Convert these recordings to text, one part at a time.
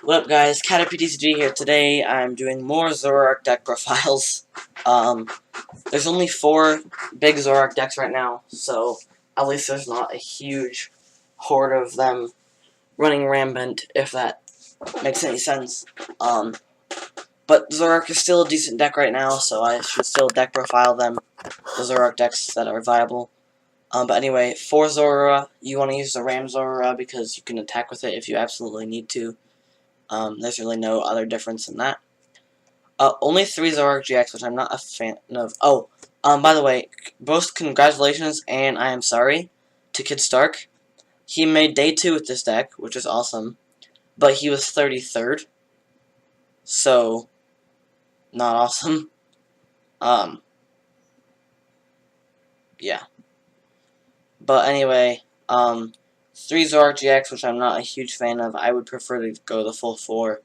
What up, guys? CatPTCG here. Today I'm doing more Zoroark deck profiles. There's only 4 big Zoroark decks right now, so at least there's not a huge horde of them running rampant, if that makes any sense. But Zoroark is still a decent deck right now, so I should still deck profile them, the Zoroark decks that are viable. But anyway, for Zorua, you want to use the Ram Zorua because you can attack with it if you absolutely need to. There's really no other difference in that. Only 3 Zoroark GX, which I'm not a fan of. Oh, by the way, both congratulations and I am sorry to Kidd Starck. He made day 2 with this deck, which is awesome, but he was 33rd, so not awesome. Yeah. But anyway, 3 Zoroark GX, which I'm not a huge fan of. I would prefer to go the full 4.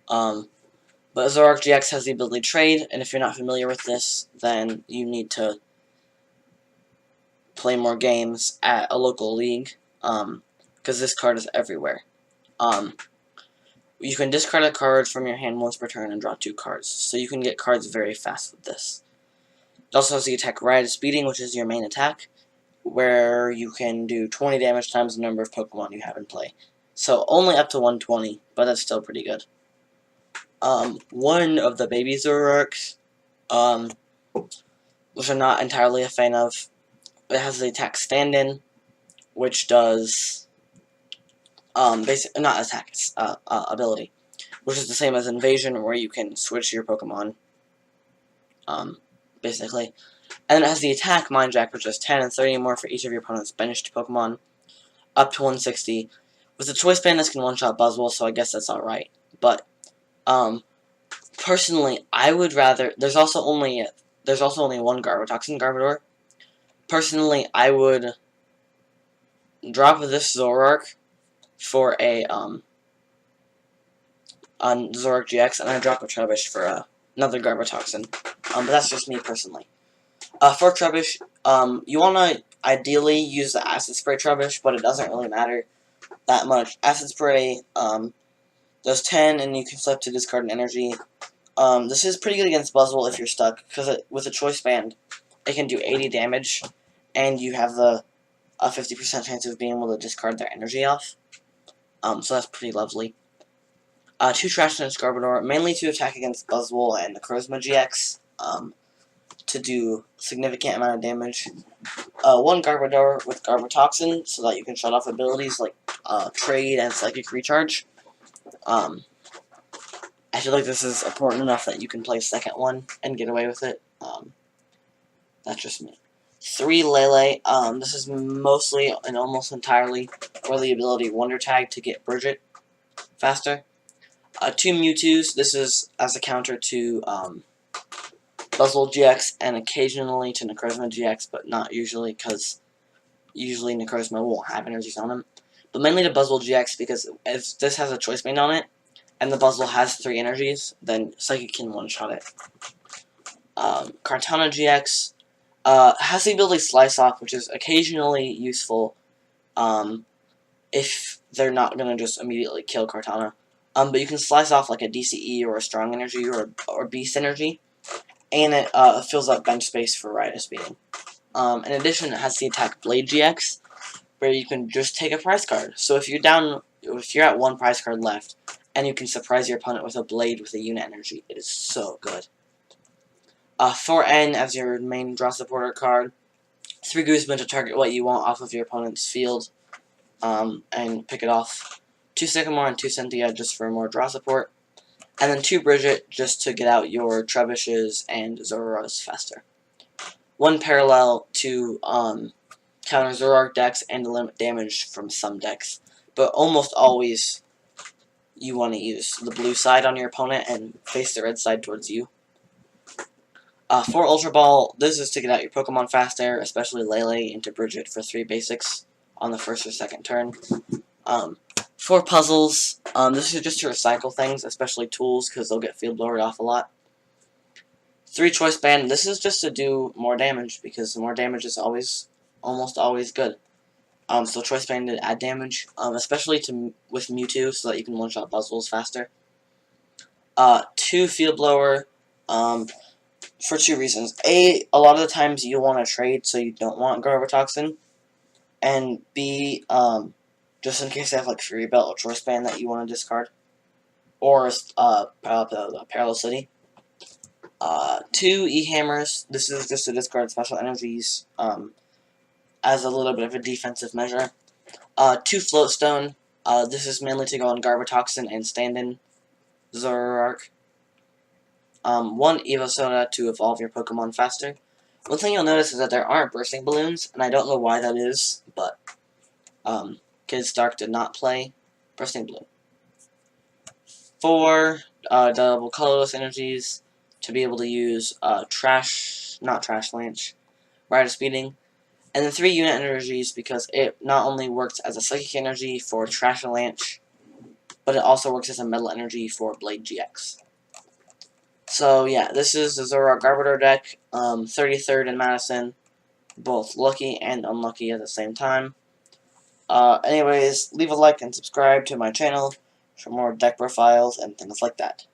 But Zoroark GX has the ability to trade, and if you're not familiar with this, then you need to play more games at a local league, because this card is everywhere. You can discard a card from your hand once per turn and draw 2 cards, so you can get cards very fast with this. It also has the attack Ride Speeding, which is your main attack, where you can do 20 damage times the number of Pokemon you have in play. So only up to 120, but that's still pretty good. One of the baby Zoroarks, which I'm not entirely a fan of, it has the attack stand-in, which does, not attack, it's, ability, which is the same as invasion, where you can switch your Pokemon, basically. And then it has the attack Mind Jack, which does 10 and 30 more for each of your opponent's banished Pokemon, up to 160. With the Choice Banf, this can one-shot Buzzwole, so I guess that's alright. But, personally, I would rather... There's also only one Garbotoxin Garbodor. Personally, I would drop this Zoroark for a Zoroark GX, and I drop a Trubbish for another Garbotoxin. But that's just me personally. For Trubbish, you want to ideally use the Acid Spray Trubbish, but it doesn't really matter that much. Acid Spray does 10, and you can flip to discard an energy. This is pretty good against Buzzwole if you're stuck, because with a Choice Band, it can do 80 damage, and you have the 50% chance of being able to discard their energy off. So that's pretty lovely. 2 Trash Dance Garbodor, mainly to attack against Buzzwole and the Guzma GX, to do significant amount of damage. 1 Garbodor with Garbotoxin, so that you can shut off abilities like Trade and Psychic Recharge. I feel like this is important enough that you can play a second one and get away with it. That's just me. 3 Lele. This is mostly and almost entirely for the ability Wonder Tag to get Brigette faster. 2 Mewtwo's. This is as a counter to Buzzwole GX and occasionally to Necrozma GX, but not usually, because usually Necrozma won't have energies on him. But mainly to Buzzwole GX, because if this has a Choice Band on it, and the Buzzwole has 3 energies, then Psychic can one-shot it. Kartana GX has the ability Slice Off, which is occasionally useful if they're not going to just immediately kill Kartana. But you can slice off like a DCE or a Strong Energy or Beast Energy, and it fills up bench space for Ride Speeding. In addition, it has the attack Blade GX, where you can just take a prize card. So if you're at 1 prize card left, and you can surprise your opponent with a Blade with a Unit Energy, it is so good. 4 N as your main draw supporter card. 3 Guzma to target what you want off of your opponent's field, and pick it off. 2 Sycamore and 2 Cynthia just for more draw support. And then 2 Brigette just to get out your Trubbishes and Zoruas faster. 1 Parallel to counter Zoroark decks and to limit damage from some decks. But almost always you want to use the blue side on your opponent and face the red side towards you. 4 Ultra Ball. This is to get out your Pokemon faster, especially Lele into Brigette for 3 basics on the first or second turn. 4 Puzzles. This is just to recycle things, especially tools, because they'll get field blowered off a lot. 3 Choice Band. This is just to do more damage, because more damage is almost always good. So Choice Banf did add damage, especially with Mewtwo, so that you can one-shot Buzzwoles faster. 2 Field Blower, for 2 reasons. A lot of the times you want to trade, so you don't want Garbotoxin. And B, just in case they have like Fury Belt or Choice Band that you want to discard. Or Parallel City. 2 E-Hammers. This is just to discard special energies as a little bit of a defensive measure. 2 Floatstone. This is mainly to go on Garbotoxin and stand-in Zoroark. 1 Evosoda to evolve your Pokemon faster. One thing you'll notice is that there aren't bursting balloons, and I don't know why that is, but Kidd Starck did not play bursting balloon. 4 double colorless energies to be able to use Trash Lance, Rider Speeding, and then 3 unit energies because it not only works as a psychic energy for Trash Lance, but it also works as a metal energy for Blade GX. So yeah, this is the Zoroark Garbodor deck, 33rd in Madison, both lucky and unlucky at the same time. Anyways, leave a like and subscribe to my channel for more deck profiles and things like that.